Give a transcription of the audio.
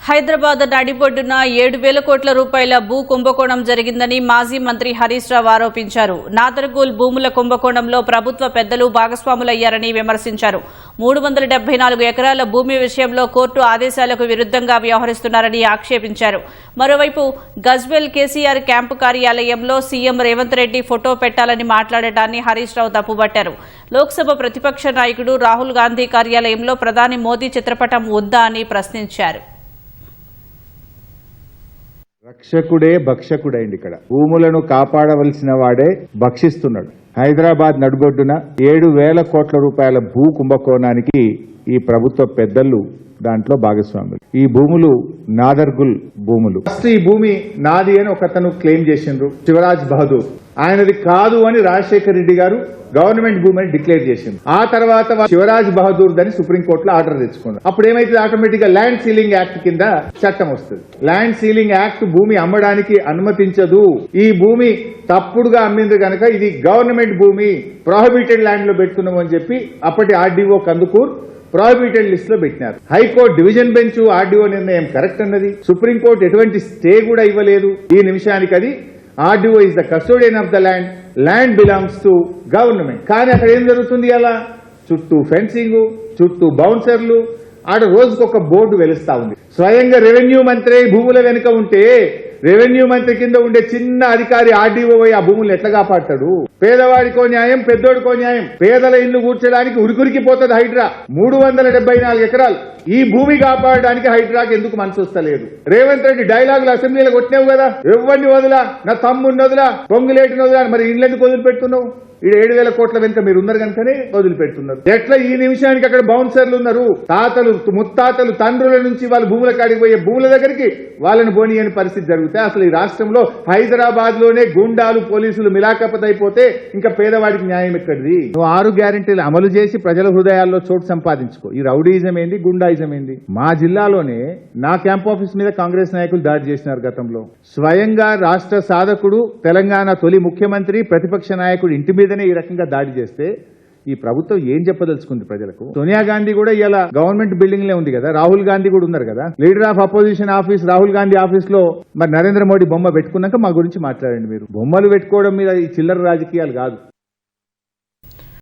హైదరాబాద్ నడిబొడ్డున 7,000 కోట్ల రూపాయల భూ కుంభకోణం జరిగిందని మాజీ మంత్రి హరీష్ రావు ఆరోపించారు. నాదర్గూల్ భూముల కుంభకోణంలో ప్రభుత్వ పెద్దలు భాగస్వాములయ్యారని విమర్శించారు. 374 ఎకరాల భూమి విషయంలో కోర్టు ఆదేశాలకు విరుద్ధంగా వ్యవహరిస్తున్నారని ఆక్షేపించారు. మరోవైపు గజ్వేల్ కేసీఆర్ క్యాంపు కార్యాలయంలో సీఎం రేవంత్ రెడ్డి ఫోటో పెట్టాలని మాట్లాడటాన్ని హరీష్ రావు తప్పుబట్టారు. లోక్సభ ప్రతిపక్ష నాయకుడు రాహుల్ గాంధీ కార్యాలయంలో ప్రధాని మోదీ చిత్రపటం ఉందా అని ప్రశ్నించారు. రక్షకుడే భక్షకుడైంది. ఇక్కడ భూములను కాపాడవలసిన వాడే భక్షిస్తున్నాడు. హైదరాబాద్ నడుబొడ్డున 7,000 కోట్ల రూపాయల భూ కుంభకోణానికి ఈ ప్రభుత్వ పెద్దలు దాంట్లో భాగస్వాములు. ఈ భూములు నాదర్గుల్ భూములు. ఫస్ట్ ఈ భూమి నాది అని ఒకతను క్లెయిమ్ చేసిండ్రు, శివరాజ్ బహదూర్. ఆయనది కాదు అని రాజశేఖర్ రెడ్డి గారు గవర్నమెంట్ భూమి అని డిక్లేర్ చేసింది. ఆ తర్వాత శివరాజ్ బహదూర్ అని సుప్రీంకోర్టులో ఆర్డర్ తెచ్చుకున్నారు. అప్పుడు ఏమైతే ఆటోమేటిక్ గా ల్యాండ్ సీలింగ్ యాక్ట్ కింద చట్టం వస్తుంది. ల్యాండ్ సీలింగ్ యాక్ట్ భూమి అమ్మడానికి అనుమతించదు. ఈ భూమి తప్పుడుగా అమ్మింది కనుక ఇది గవర్నమెంట్ భూమి, ప్రొహిబిటెడ్ ల్యాండ్ లో పెట్టుకున్నాం అని చెప్పి అప్పటి ఆర్డీఓ కందుకూర్ ప్రొహిబిటెడ్ లిస్ట్ లో పెట్టినారు. హైకోర్టు డివిజన్ బెంచ్ ఆర్డీఓ నిర్ణయం కరెక్ట్ అన్నది. సుప్రీంకోర్టు ఎటువంటి స్టే కూడా ఇవ్వలేదు. ఈ నిమిషానికి అది RDO is the custodian of the land, land belongs to government. కానీ అక్కడ ఏం జరుగుతుంది? అలా చుట్టూ ఫెన్సింగ్, చుట్టూ బౌన్సర్లు, ఆడ రోజుకొక బోర్డు వెలుస్తా ఉంది. స్వయంగా రెవెన్యూ మంత్రి భూముల వెనుక ఉంటే రెవెన్యూ మంత్రి కింద ఉండే చిన్న అధికారి ఆర్డీఓ ఆ భూములు ఎట్లా కాపాడతాడు? పేదవాడికో న్యాయం, పెద్దోడికో న్యాయం. పేదల ఇల్లు కూర్చోడానికి ఉరికురికి పోతుంది హైడ్రా. 374 ఎకరాలు. ఈ భూమి కాపాడడానికి హైడ్రాకి ఎందుకు మనసు వస్తలేదు? రేవంత్ రెడ్డి డైలాగులు అసెంబ్లీలో కొట్టినావు కదా, ఎవరిని వదలా, నా తమ్ముడిని వదలా, పొంగులేటిని వదలా, మరి ఇళ్ళెందుకు వదిలిపెడుతున్నావు? ఈ 7,000 కోట్ల వెనుక మీరు ఉన్నారు కనుకనే వదిలిపెడుతున్నారు. ఎట్లా ఈ నిమిషానికి అక్కడ బౌన్సర్లు ఉన్నారు, తాతలు ముత్తాతలు తండ్రుల నుంచి వాళ్ళ భూముల కాడికి పోయే భూముల దగ్గరికి వాళ్ళని బోనియని పరిస్థితి జరుగుతాయి. అసలు ఈ రాష్ట్రంలో హైదరాబాద్ లోనే గుండాలు పోలీసులు మిలాఖపత్ అయిపోతే ఇంకా పేదవాడికి న్యాయం ఎక్కడిది? నువ్వు 6 గ్యారెంటీలు అమలు చేసి ప్రజల హృదయాల్లో చోటు సంపాదించుకో. ఈ రౌడీజం ఏంది, గుండాయిజం ఏంది? మా జిల్లాలోనే నా క్యాంప్ ఆఫీస్ మీద కాంగ్రెస్ నాయకులు దాడి చేసినారు గతంలో. స్వయంగా రాష్ట్ర సాధకుడు, తెలంగాణ తొలి ముఖ్యమంత్రి, ప్రతిపక్ష నాయకుడు ఇంటి మీద ఈ రకంగా దాడి చేస్తే ఈ ప్రభుత్వం ఏం చెప్పదలుచుకుంది ప్రజలకు? సోనియా గాంధీ కూడా ఇలా గవర్నమెంట్ బిల్డింగ్ లే ఉంది కదా, రాహుల్ గాంధీ కూడా ఉన్నారు కదా. Leader of opposition office Rahul Gandhi office లో మరి నరేంద్ర మోడీ బొమ్మ పెట్టుకున్నాక మా గురించి మాట్లాడండి. మీరు బొమ్మలు పెట్టుకోవడం మీద ఈ చిల్లర రాజకీయాలు కాదు.